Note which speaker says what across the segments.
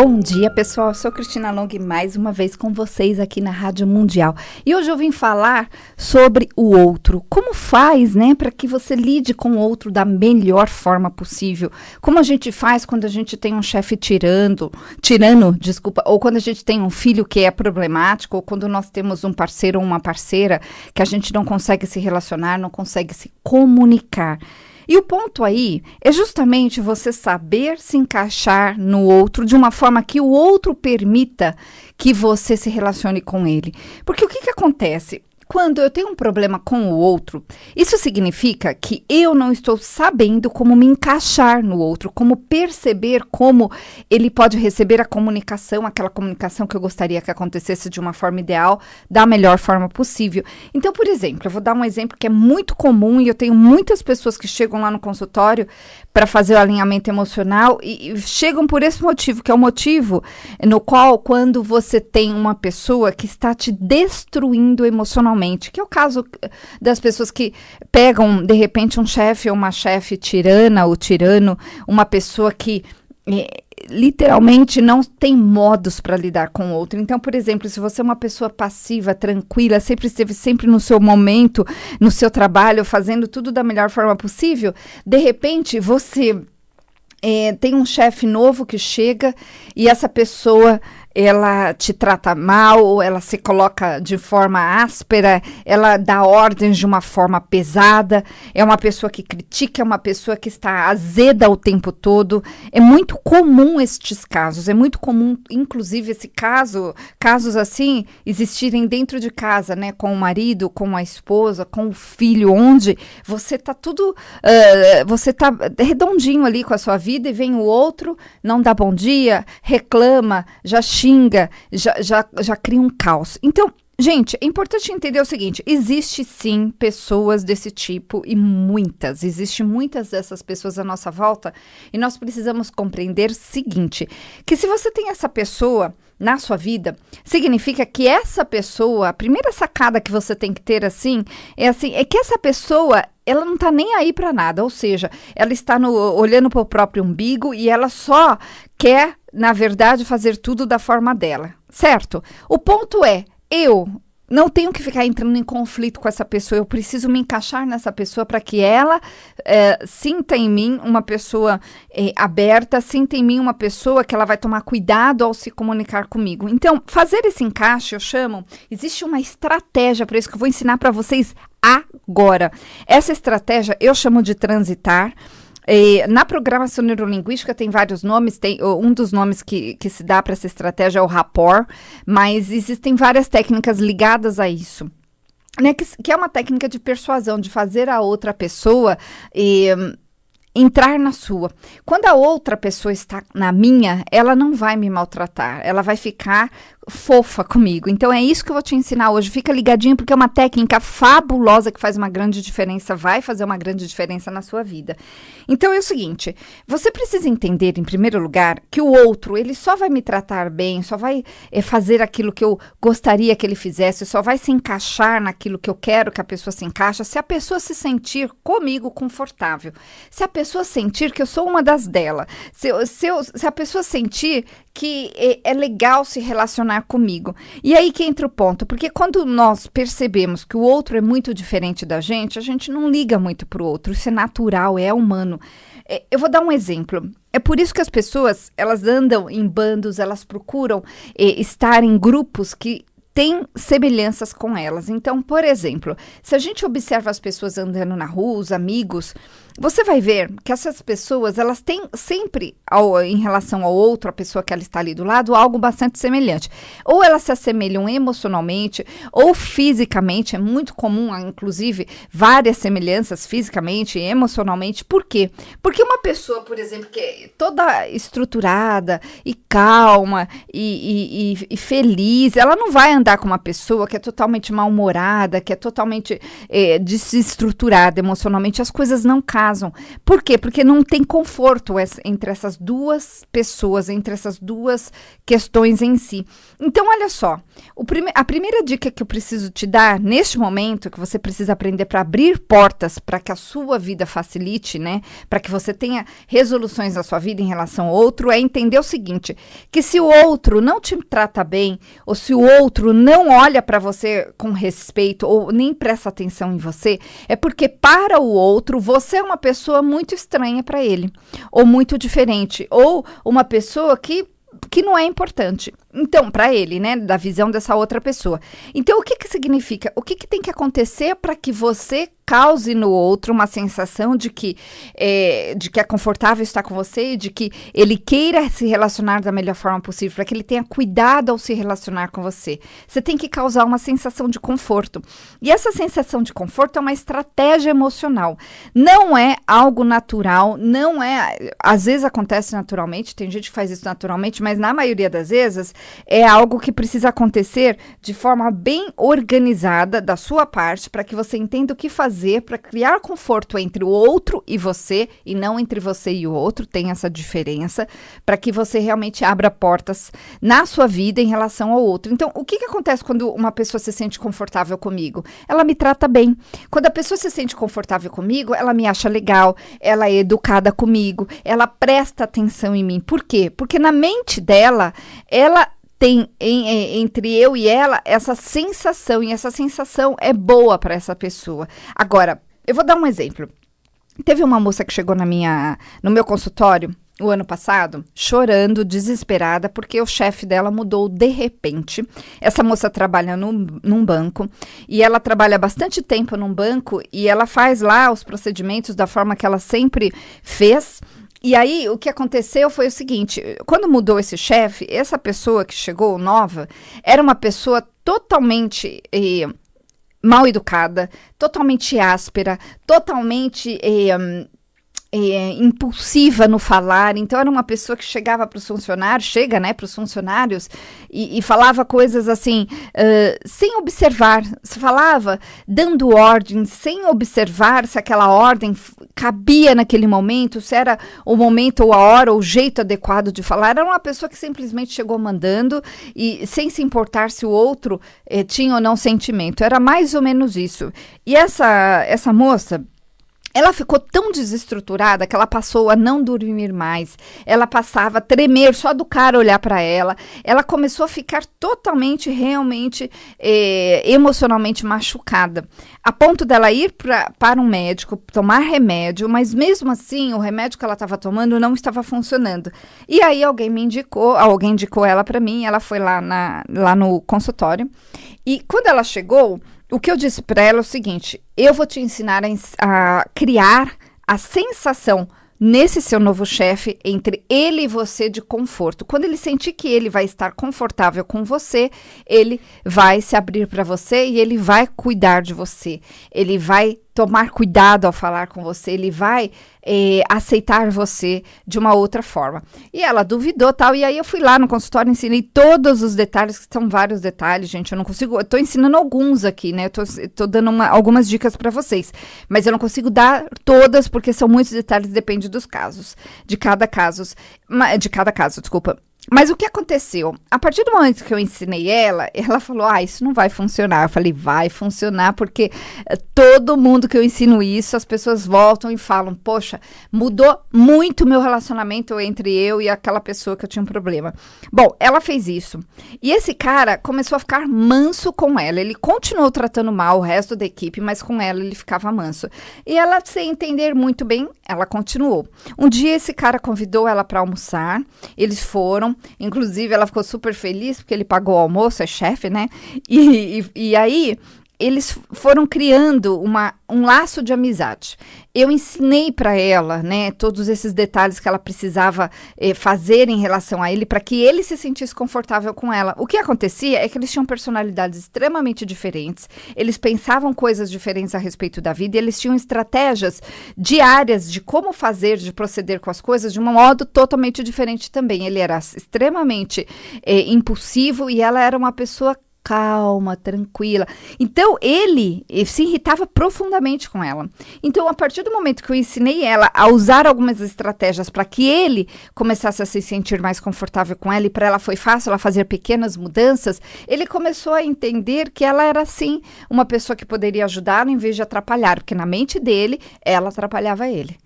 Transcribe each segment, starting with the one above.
Speaker 1: Bom dia, pessoal. Eu sou Cristina Long mais uma vez com vocês aqui na Rádio Mundial. E hoje eu vim falar sobre o outro. Como faz, né, para que você lide com o outro da melhor forma possível? Como a gente faz quando a gente tem um chefe tirano, ou quando a gente tem um filho que é problemático, ou quando nós temos um parceiro ou uma parceira que a gente não consegue se relacionar, não consegue se comunicar. E o ponto aí é justamente você saber se encaixar no outro de uma forma que o outro permita que você se relacione com ele. Porque o que acontece? Quando eu tenho um problema com o outro, isso significa que eu não estou sabendo como me encaixar no outro, como perceber como ele pode receber a comunicação, aquela comunicação que eu gostaria que acontecesse de uma forma ideal, da melhor forma possível. Então, por exemplo, eu vou dar um exemplo que é muito comum e eu tenho muitas pessoas que chegam lá no consultório para fazer o alinhamento emocional e chegam por esse motivo, que é o motivo no qual quando você tem uma pessoa que está te destruindo emocionalmente, que é o caso das pessoas que pegam, de repente, um chefe ou uma chefe tirana ou tirano, uma pessoa que literalmente não tem modos para lidar com o outro. Então, por exemplo, se você é uma pessoa passiva, tranquila, sempre esteve no seu momento, no seu trabalho, fazendo tudo da melhor forma possível, de repente você tem um chefe novo que chega e essa pessoa ela te trata mal, ou ela se coloca de forma áspera, ela dá ordens de uma forma pesada, é uma pessoa que critica, é uma pessoa que está azeda o tempo todo. É muito comum estes casos, é muito comum, inclusive, casos assim, existirem dentro de casa, né, com o marido, com a esposa, com o filho, onde você tá você tá redondinho ali com a sua vida e vem o outro, não dá bom dia, reclama, já xinga, já cria um caos. Então, gente, é importante entender o seguinte, existe sim pessoas desse tipo e existem muitas dessas pessoas à nossa volta e nós precisamos compreender o seguinte, que se você tem essa pessoa na sua vida, significa que essa pessoa, a primeira sacada que você tem que ter é que essa pessoa ela não tá nem aí para nada, ou seja, ela está olhando para o próprio umbigo e ela só quer, na verdade, fazer tudo da forma dela, certo? O ponto é, eu não tenho que ficar entrando em conflito com essa pessoa, eu preciso me encaixar nessa pessoa para que ela sinta em mim uma pessoa aberta, sinta em mim uma pessoa que ela vai tomar cuidado ao se comunicar comigo. Então, fazer esse encaixe, existe uma estratégia para isso que eu vou ensinar para vocês agora. Essa estratégia eu chamo de transitar. Na programação neurolinguística tem vários nomes, um dos nomes que se dá para essa estratégia é o rapport, mas existem várias técnicas ligadas a isso, né, que é uma técnica de persuasão, de fazer a outra pessoa entrar na sua. Quando a outra pessoa está na minha, ela não vai me maltratar, ela vai ficar fofa comigo. Então é isso que eu vou te ensinar hoje. Fica ligadinho porque é uma técnica fabulosa que faz uma grande diferença, vai fazer uma grande diferença na sua vida. Então é o seguinte, você precisa entender em primeiro lugar que o outro, ele só vai me tratar bem, só vai fazer aquilo que eu gostaria que ele fizesse, só vai se encaixar naquilo que eu quero que a pessoa se encaixa, se a pessoa se sentir comigo confortável, se a pessoa sentir que eu sou uma das dela, se a pessoa sentir que é legal se relacionar comigo. E aí que entra o ponto, porque quando nós percebemos que o outro é muito diferente da gente, a gente não liga muito pro outro, isso é natural, é humano. Eu vou dar um exemplo. É por isso que as pessoas, elas andam em bandos, elas procuram estar em grupos que tem semelhanças com elas. Então, por exemplo, se a gente observa as pessoas andando na rua, os amigos, você vai ver que essas pessoas, elas têm sempre, em relação ao outro, a pessoa que ela está ali do lado, algo bastante semelhante. Ou elas se assemelham emocionalmente, ou fisicamente, é muito comum, inclusive, várias semelhanças fisicamente e emocionalmente. Por quê? Porque uma pessoa, por exemplo, que é toda estruturada e calma e feliz, ela não vai andar com uma pessoa que é totalmente mal-humorada, que é totalmente desestruturada emocionalmente, as coisas não caem. casam. Por quê? Porque não tem conforto entre essas duas pessoas, entre essas duas questões em si. Então, olha só, a primeira dica que eu preciso te dar neste momento, que você precisa aprender para abrir portas para que a sua vida facilite, né? Para que você tenha resoluções na sua vida em relação ao outro, é entender o seguinte, que se o outro não te trata bem, ou se o outro não olha para você com respeito, ou nem presta atenção em você, é porque para o outro, você é uma pessoa muito estranha para ele, ou muito diferente, ou uma pessoa que não é importante. Então, para ele, né, da visão dessa outra pessoa. Então, o que significa? O que tem que acontecer para que você cause no outro uma sensação de que é confortável estar com você, de que ele queira se relacionar da melhor forma possível, para que ele tenha cuidado ao se relacionar com você. Você tem que causar uma sensação de conforto. E essa sensação de conforto é uma estratégia emocional. Não é algo natural, não é... Às vezes acontece naturalmente, tem gente que faz isso naturalmente, mas na maioria das vezes é algo que precisa acontecer de forma bem organizada da sua parte, para que você entenda o que fazer para criar conforto entre o outro e você, e não entre você e o outro, tem essa diferença, para que você realmente abra portas na sua vida em relação ao outro. Então, o que acontece quando uma pessoa se sente confortável comigo? Ela me trata bem. Quando a pessoa se sente confortável comigo, ela me acha legal, ela é educada comigo, ela presta atenção em mim. Por quê? Porque na mente dela, ela tem entre eu e ela essa sensação, e essa sensação é boa para essa pessoa. Agora, eu vou dar um exemplo. Teve uma moça que chegou no meu consultório o ano passado, chorando, desesperada, porque o chefe dela mudou de repente. Essa moça trabalha num banco, e ela trabalha bastante tempo num banco, e ela faz lá os procedimentos da forma que ela sempre fez. E aí, o que aconteceu foi o seguinte, quando mudou esse chefe, essa pessoa que chegou nova, era uma pessoa totalmente mal educada, totalmente áspera, totalmente impulsiva no falar. Então, era uma pessoa que chegava para os funcionários, para os funcionários, e falava coisas assim, sem observar, se falava dando ordem, sem observar se aquela ordem cabia naquele momento, se era o momento ou a hora ou o jeito adequado de falar. Era uma pessoa que simplesmente chegou mandando, e sem se importar se o outro tinha ou não sentimento. Era mais ou menos isso. E essa moça, ela ficou tão desestruturada que ela passou a não dormir mais. Ela passava a tremer só do cara olhar para ela. Ela começou a ficar totalmente, realmente, emocionalmente machucada. A ponto dela ir para um médico, tomar remédio, mas mesmo assim, o remédio que ela estava tomando não estava funcionando. E aí alguém indicou ela para mim, ela foi lá no consultório. E quando ela chegou, o que eu disse para ela é o seguinte: eu vou te ensinar a criar a sensação nesse seu novo chefe, entre ele e você, de conforto. Quando ele sentir que ele vai estar confortável com você, ele vai se abrir para você e ele vai cuidar de você. Ele vai tomar cuidado ao falar com você, ele vai aceitar você de uma outra forma. E ela duvidou, tal, e aí eu fui lá no consultório, ensinei todos os detalhes, que são vários detalhes, gente, eu não consigo, eu tô ensinando alguns aqui, né, eu tô dando algumas dicas para vocês, mas eu não consigo dar todas, porque são muitos detalhes, depende dos casos, de cada caso, desculpa. Mas o que aconteceu? A partir do momento que eu ensinei ela falou, isso não vai funcionar. Eu falei, vai funcionar, porque todo mundo que eu ensino isso, as pessoas voltam e falam, poxa, mudou muito o meu relacionamento entre eu e aquela pessoa que eu tinha um problema. Bom, ela fez isso. E esse cara começou a ficar manso com ela. Ele continuou tratando mal o resto da equipe, mas com ela ele ficava manso. E ela, sem entender muito bem, ela continuou. Um dia esse cara convidou ela para almoçar, eles foram. Inclusive, ela ficou super feliz porque ele pagou o almoço, é chefe, né? E aí, eles foram criando um laço de amizade. Eu ensinei para ela, né, todos esses detalhes que ela precisava fazer em relação a ele, para que ele se sentisse confortável com ela. O que acontecia é que eles tinham personalidades extremamente diferentes, eles pensavam coisas diferentes a respeito da vida, e eles tinham estratégias diárias de como fazer, de proceder com as coisas de um modo totalmente diferente também. Ele era extremamente impulsivo, e ela era uma pessoa calma, tranquila. Então, ele se irritava profundamente com ela. Então, a partir do momento que eu ensinei ela a usar algumas estratégias para que ele começasse a se sentir mais confortável com ela, e para ela foi fácil ela fazer pequenas mudanças, ele começou a entender que ela era, sim, uma pessoa que poderia ajudá-lo em vez de atrapalhar, porque na mente dele, ela atrapalhava ele.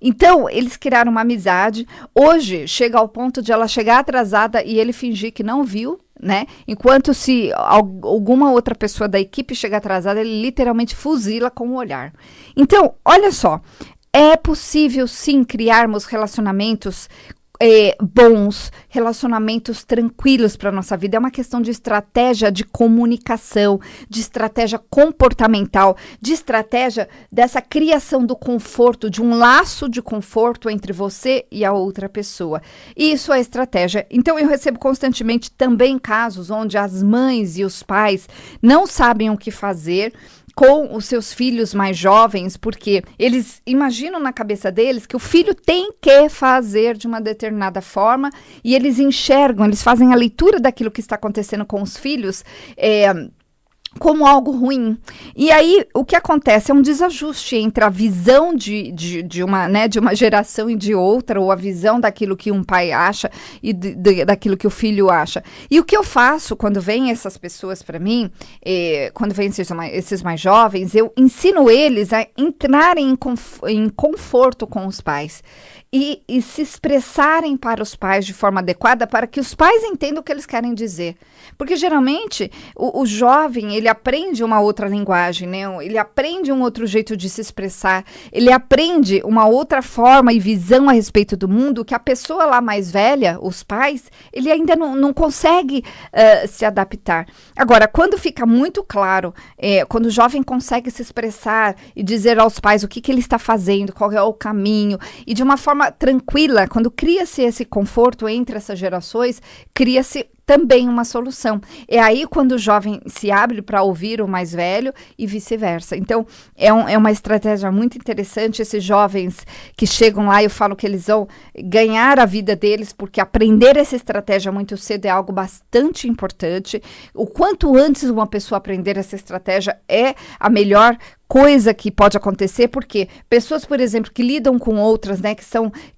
Speaker 1: Então, eles criaram uma amizade. Hoje, chega ao ponto de ela chegar atrasada e ele fingir que não viu, né? Enquanto se alguma outra pessoa da equipe chega atrasada, ele literalmente fuzila com o olhar. Então, olha só, é possível sim criarmos relacionamentos bons, relacionamentos tranquilos para a nossa vida. É uma questão de estratégia de comunicação, de estratégia comportamental, de estratégia dessa criação do conforto, de um laço de conforto entre você e a outra pessoa. Isso é estratégia. Então, eu recebo constantemente também casos onde as mães e os pais não sabem o que fazer com os seus filhos mais jovens, porque eles imaginam na cabeça deles que o filho tem que fazer de uma determinada forma, e eles enxergam, eles fazem a leitura daquilo que está acontecendo com os filhos, como algo ruim. E aí, o que acontece é um desajuste entre a visão de uma geração e de outra, ou a visão daquilo que um pai acha e daquilo que o filho acha. E o que eu faço quando vêm essas pessoas para mim, quando vêm esses mais jovens, eu ensino eles a entrarem em conforto com os pais. E se expressarem para os pais de forma adequada, para que os pais entendam o que eles querem dizer. Porque, geralmente, o jovem, ele aprende uma outra linguagem, né? Ele aprende um outro jeito de se expressar, ele aprende uma outra forma e visão a respeito do mundo que a pessoa lá mais velha, os pais, ele ainda não consegue se adaptar. Agora, quando fica muito claro, quando o jovem consegue se expressar e dizer aos pais o que ele está fazendo, qual é o caminho, e de uma forma tranquila, quando cria-se esse conforto entre essas gerações, cria-se também uma solução. É aí quando o jovem se abre para ouvir o mais velho e vice-versa. Então, é uma estratégia muito interessante. Esses jovens que chegam lá, eu falo que eles vão ganhar a vida deles, porque aprender essa estratégia muito cedo é algo bastante importante. O quanto antes uma pessoa aprender essa estratégia é a melhor coisa que pode acontecer, porque pessoas, por exemplo, que lidam com outras, né,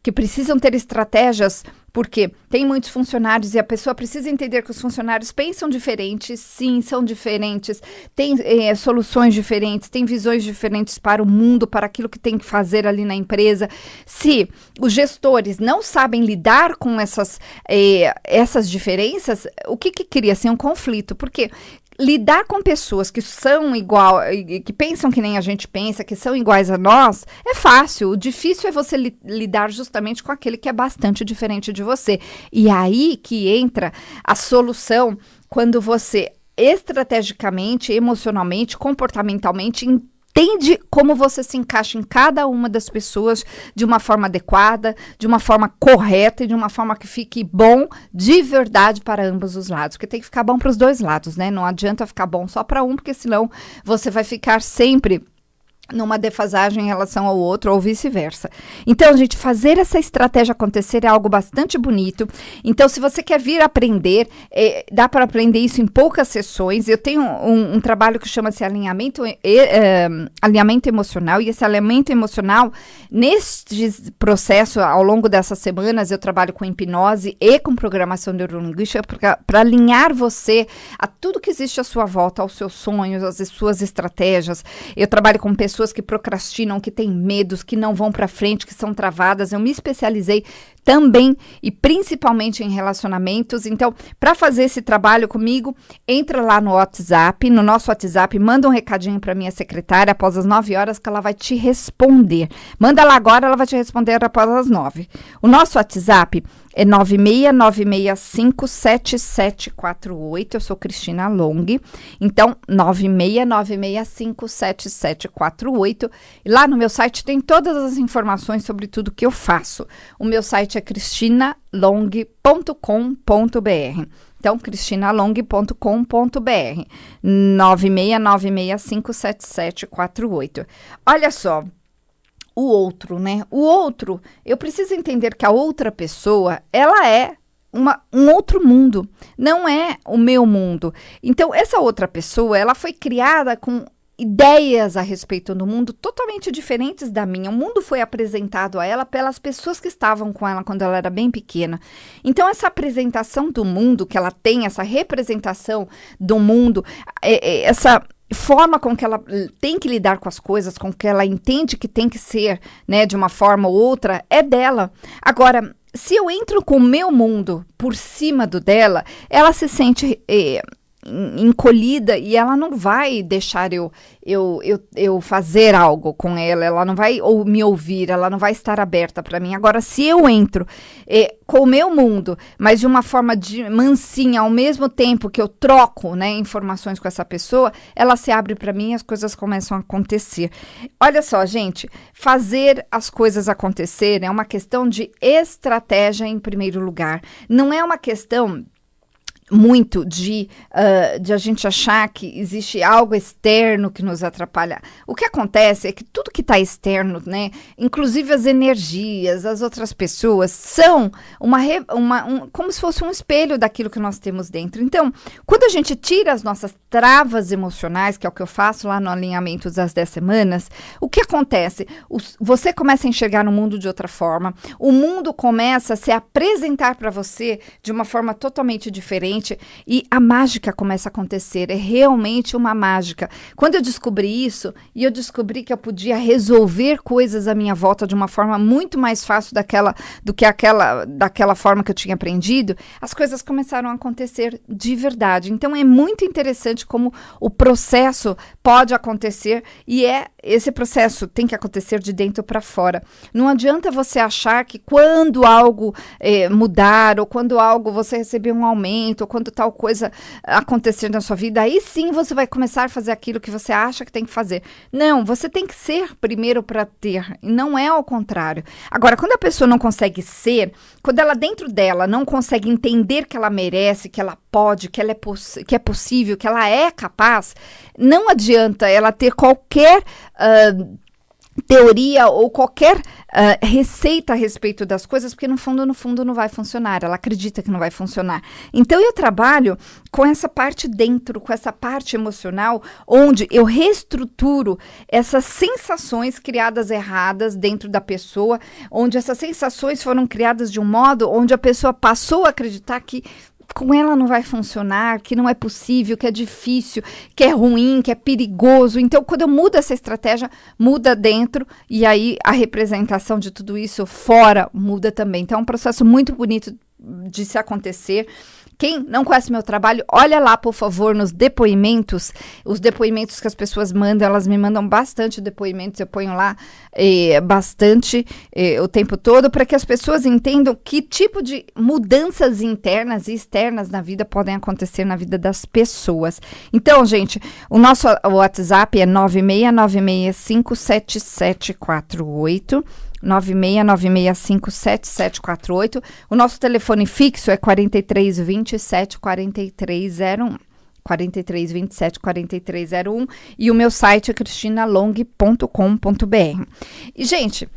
Speaker 1: que precisam ter estratégias, porque tem muitos funcionários e a pessoa precisa entender que os funcionários pensam diferentes, sim, são diferentes, têm soluções diferentes, têm visões diferentes para o mundo, para aquilo que tem que fazer ali na empresa. Se os gestores não sabem lidar com essas diferenças, o que cria? Assim, um conflito, porque lidar com pessoas que são igual, que pensam que nem a gente pensa, que são iguais a nós, é fácil. O difícil é você lidar justamente com aquele que é bastante diferente de você. E aí que entra a solução, quando você estrategicamente, emocionalmente, comportamentalmente entende como você se encaixa em cada uma das pessoas de uma forma adequada, de uma forma correta e de uma forma que fique bom de verdade para ambos os lados. Porque tem que ficar bom para os dois lados, né? Não adianta ficar bom só para um, porque senão você vai ficar sempre numa defasagem em relação ao outro ou vice-versa. Então, gente, fazer essa estratégia acontecer é algo bastante bonito. Então, se você quer vir aprender, dá para aprender isso em poucas sessões. Eu tenho um trabalho que chama-se alinhamento emocional, e esse alinhamento emocional, neste processo, ao longo dessas semanas, eu trabalho com hipnose e com programação neurolinguística para alinhar você a tudo que existe à sua volta, aos seus sonhos, às suas estratégias. Eu trabalho com pessoas que procrastinam, que têm medos, que não vão para frente, que são travadas. Eu me especializei também e principalmente em relacionamentos. Então, para fazer esse trabalho comigo, entra lá no WhatsApp, no nosso WhatsApp, manda um recadinho para minha secretária após as 9 horas que ela vai te responder. Manda lá agora, ela vai te responder após as 9. O nosso WhatsApp é 969657748. Eu sou Cristina Long. Então, 969657748. E lá no meu site tem todas as informações sobre tudo que eu faço. O meu site é cristinalong.com.br. Então, cristinalong.com.br. 969657748. Olha só. O outro, né? O outro, eu preciso entender que a outra pessoa, ela é um outro mundo, não é o meu mundo. Então, essa outra pessoa, ela foi criada com ideias a respeito do mundo totalmente diferentes da minha. O mundo foi apresentado a ela pelas pessoas que estavam com ela quando ela era bem pequena. Então, essa apresentação do mundo que ela tem, essa representação do mundo, essa forma com que ela tem que lidar com as coisas, com que ela entende que tem que ser, né, de uma forma ou outra, é dela. Agora, se eu entro com o meu mundo por cima do dela, ela se sente encolhida e ela não vai deixar eu fazer algo com ela não vai me ouvir, ela não vai estar aberta para mim. Agora, se eu entro com o meu mundo, mas de uma forma mansinha, ao mesmo tempo que eu troco, né, informações com essa pessoa, ela se abre para mim e as coisas começam a acontecer. Olha só, gente, fazer as coisas acontecerem é uma questão de estratégia em primeiro lugar. Não é uma questão muito de a gente achar que existe algo externo que nos atrapalha. O que acontece é que tudo que está externo, né, inclusive as energias, as outras pessoas, são como se fosse um espelho daquilo que nós temos dentro. Então, quando a gente tira as nossas travas emocionais, que é o que eu faço lá no alinhamento das 10 semanas, o que acontece? Você começa a enxergar o mundo de outra forma, o mundo começa a se apresentar para você de uma forma totalmente diferente, e a mágica começa a acontecer. É realmente uma mágica. Quando eu descobri isso, e eu descobri que eu podia resolver coisas à minha volta de uma forma muito mais fácil daquela forma que eu tinha aprendido, as coisas começaram a acontecer de verdade. Então, é muito interessante como o processo pode acontecer, e esse processo tem que acontecer de dentro para fora. Não adianta você achar que quando algo mudar, ou quando algo você receber um aumento, ou quando tal coisa acontecer na sua vida, aí sim você vai começar a fazer aquilo que você acha que tem que fazer. Não, você tem que ser primeiro para ter, e não é ao contrário. Agora, quando a pessoa não consegue ser, quando ela dentro dela não consegue entender que ela merece, que ela pode, que é possível, que ela é capaz, não adianta ela ter qualquer teoria ou qualquer receita a respeito das coisas, porque no fundo não vai funcionar, ela acredita que não vai funcionar. Então eu trabalho com essa parte dentro, com essa parte emocional, onde eu reestruturo essas sensações criadas erradas dentro da pessoa, onde essas sensações foram criadas de um modo onde a pessoa passou a acreditar que com ela não vai funcionar, que não é possível, que é difícil, que é ruim, que é perigoso. Então, quando eu mudo essa estratégia, muda dentro, e aí a representação de tudo isso fora muda também. Então, é um processo muito bonito de se acontecer. Quem não conhece meu trabalho, olha lá, por favor, nos depoimentos, os depoimentos que as pessoas mandam, elas me mandam bastante depoimentos, eu ponho lá bastante o tempo todo, para que as pessoas entendam que tipo de mudanças internas e externas na vida podem acontecer na vida das pessoas. Então, gente, o nosso WhatsApp é 969657748, 969657748. O nosso telefone fixo é 4327-4301. 4327-4301. E o meu site é cristinalong.com.br. E, gente,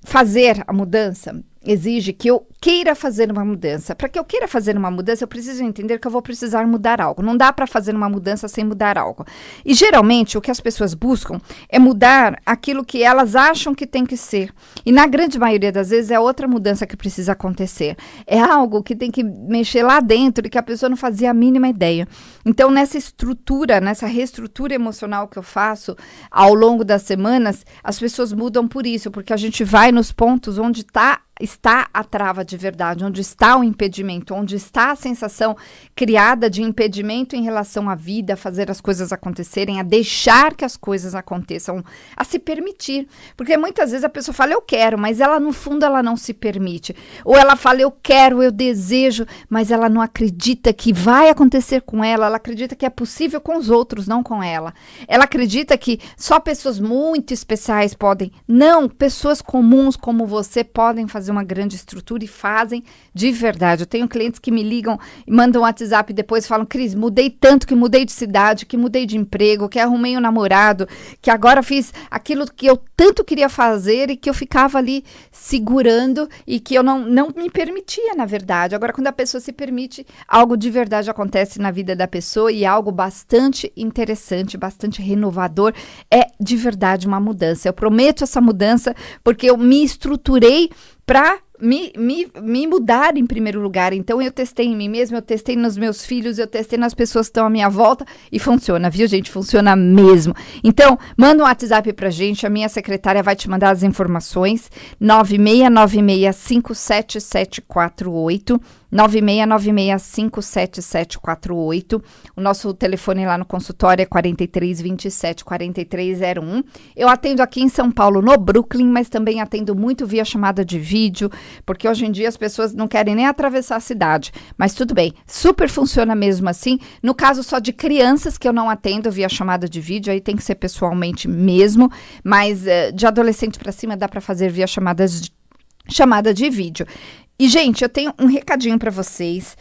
Speaker 1: fazer a mudança exige que eu queira fazer uma mudança. Para que eu queira fazer uma mudança, eu preciso entender que eu vou precisar mudar algo. Não dá para fazer uma mudança sem mudar algo. E geralmente o que as pessoas buscam é mudar aquilo que elas acham que tem que ser. E na grande maioria das vezes é outra mudança que precisa acontecer. É algo que tem que mexer lá dentro e que a pessoa não fazia a mínima ideia. Então, nessa estrutura, nessa reestrutura emocional que eu faço ao longo das semanas, as pessoas mudam por isso, porque a gente vai nos pontos onde está a trava de verdade, onde está o impedimento, onde está a sensação criada de impedimento em relação à vida, a fazer as coisas acontecerem, a deixar que as coisas aconteçam, a se permitir. Porque muitas vezes a pessoa fala, eu quero, mas ela no fundo ela não se permite. Ou ela fala, eu quero, eu desejo, mas ela não acredita que vai acontecer com ela acredita que é possível com os outros, não com ela. Ela acredita que só pessoas muito especiais podem. Não, pessoas comuns como você podem fazer fazer uma grande estrutura e fazem de verdade. Eu tenho clientes que me ligam e mandam um WhatsApp e depois falam, Cris, mudei tanto, que mudei de cidade, que mudei de emprego, que arrumei um namorado, que agora fiz aquilo que eu tanto queria fazer e que eu ficava ali segurando e que eu não me permitia, na verdade. Agora, quando a pessoa se permite, algo de verdade acontece na vida da pessoa e algo bastante interessante, bastante renovador, é de verdade uma mudança. Eu prometo essa mudança porque eu me estruturei para me mudar em primeiro lugar. Então eu testei em mim mesma, eu testei nos meus filhos, eu testei nas pessoas que estão à minha volta e funciona, viu, gente? Funciona mesmo. Então, manda um WhatsApp pra gente, a minha secretária vai te mandar as informações, 9696577748, 9696577748. O nosso telefone lá no consultório é 4327-4301. Eu atendo aqui em São Paulo, no Brooklyn, mas também atendo muito via chamada de vídeo, porque hoje em dia as pessoas não querem nem atravessar a cidade. Mas tudo bem, super funciona mesmo assim. No caso só de crianças que eu não atendo via chamada de vídeo, aí tem que ser pessoalmente mesmo, mas de adolescente para cima dá para fazer via chamada de vídeo. E, gente, eu tenho um recadinho para vocês.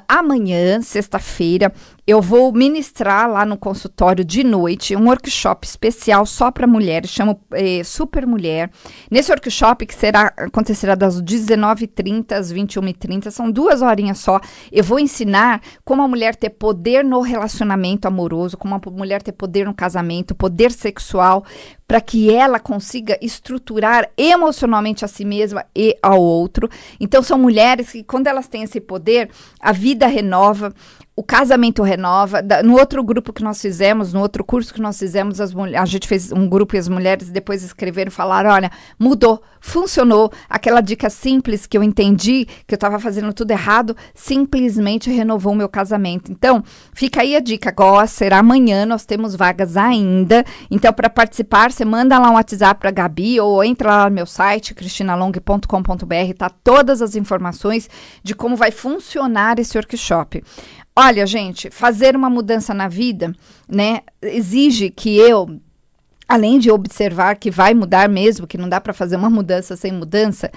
Speaker 1: Amanhã, sexta-feira, eu vou ministrar lá no consultório de noite um workshop especial só para mulheres, chamo Super Mulher. Nesse workshop, que acontecerá das 19h30 às 21h30, são 2 horinhas só, eu vou ensinar como a mulher ter poder no relacionamento amoroso, como a mulher ter poder no casamento, poder sexual, para que ela consiga estruturar emocionalmente a si mesma e ao outro. Então, são mulheres que, quando elas têm esse poder, a vida renova, o casamento renova. No outro grupo que nós fizemos, no outro curso que nós fizemos, a gente fez um grupo e as mulheres depois escreveram e falaram, olha, mudou, funcionou, aquela dica simples que eu entendi, que eu estava fazendo tudo errado, simplesmente renovou o meu casamento. Então, fica aí a dica, agora será amanhã, nós temos vagas ainda, então para participar, você manda lá um WhatsApp para a Gabi ou entra lá no meu site, cristinalong.com.br, tá todas as informações de como vai funcionar esse workshop. Olha, gente, fazer uma mudança na vida, né, exige que eu, além de observar que vai mudar mesmo, que não dá para fazer uma mudança sem mudança,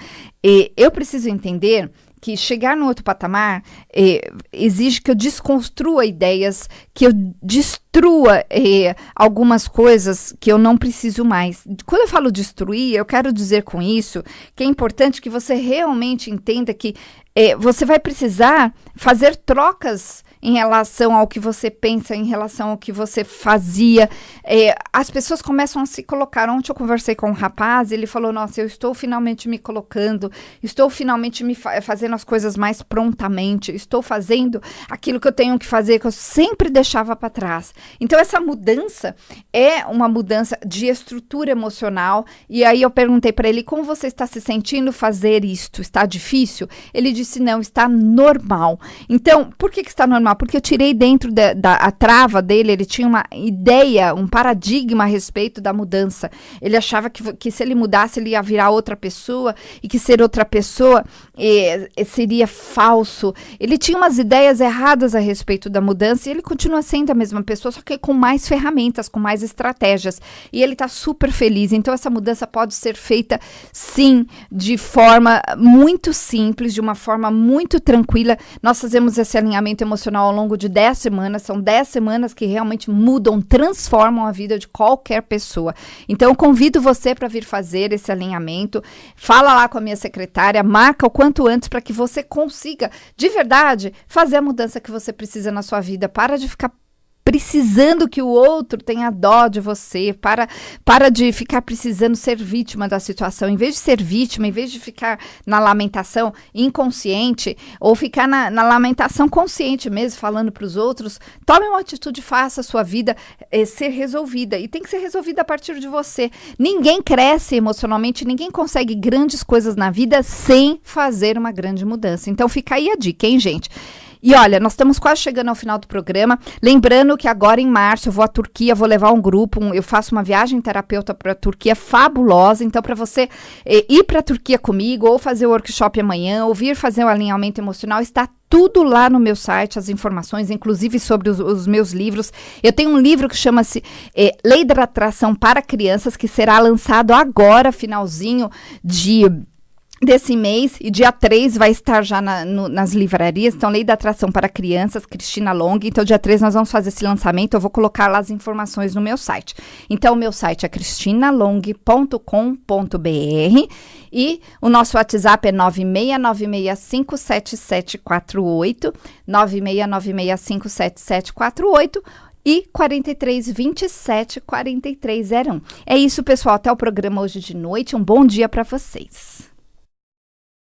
Speaker 1: eu preciso entender que chegar no outro patamar exige que eu desconstrua ideias, que eu destrua algumas coisas que eu não preciso mais. Quando eu falo destruir, eu quero dizer com isso que é importante que você realmente entenda que você vai precisar fazer trocas em relação ao que você pensa, em relação ao que você fazia. As pessoas começam a se colocar. Ontem eu conversei com um rapaz, ele falou, nossa, eu estou finalmente me colocando, estou finalmente fazendo as coisas mais prontamente, estou fazendo aquilo que eu tenho que fazer, que eu sempre deixava para trás. Então, essa mudança é uma mudança de estrutura emocional. E aí eu perguntei para ele, como você está se sentindo fazer isto? Está difícil? Ele disse, não, está normal. Então, por que está normal? Porque eu tirei dentro da trava dele, ele tinha uma ideia, um paradigma a respeito da mudança. Ele achava que se ele mudasse, ele ia virar outra pessoa e que ser outra pessoa seria falso. Ele tinha umas ideias erradas a respeito da mudança e ele continua sendo a mesma pessoa, só que com mais ferramentas, com mais estratégias. E ele está super feliz. Então, essa mudança pode ser feita, sim, de forma muito simples, de uma forma muito tranquila. Nós fazemos esse alinhamento emocional ao longo de 10 semanas, são 10 semanas que realmente mudam, transformam a vida de qualquer pessoa. Então, eu convido você para vir fazer esse alinhamento, fala lá com a minha secretária, marca o quanto antes para que você consiga, de verdade, fazer a mudança que você precisa na sua vida. Para de ficar precisando que o outro tenha dó de você, para de ficar precisando ser vítima da situação. Em vez de ser vítima, em vez de ficar na lamentação inconsciente, ou ficar na lamentação consciente mesmo, falando para os outros, tome uma atitude, faça a sua vida ser resolvida. E tem que ser resolvida a partir de você. Ninguém cresce emocionalmente, ninguém consegue grandes coisas na vida sem fazer uma grande mudança. Então fica aí a dica, hein, gente? E olha, nós estamos quase chegando ao final do programa, lembrando que agora em março eu vou à Turquia, vou levar um grupo, eu faço uma viagem terapeuta para a Turquia fabulosa, então para você ir para a Turquia comigo, ou fazer o workshop amanhã, ou vir fazer o alinhamento emocional, está tudo lá no meu site, as informações, inclusive sobre os meus livros. Eu tenho um livro que chama-se Lei da Atração para Crianças, que será lançado agora, finalzinho de desse mês, e dia 3 vai estar já nas livrarias. Então, Lei da Atração para Crianças, Cristina Long. Então, dia 3 nós vamos fazer esse lançamento. Eu vou colocar lá as informações no meu site. Então, o meu site é cristinalong.com.br e o nosso WhatsApp é 969657748, 969657748 e 4327-4301. É isso, pessoal. Até o programa hoje de noite. Um bom dia para vocês.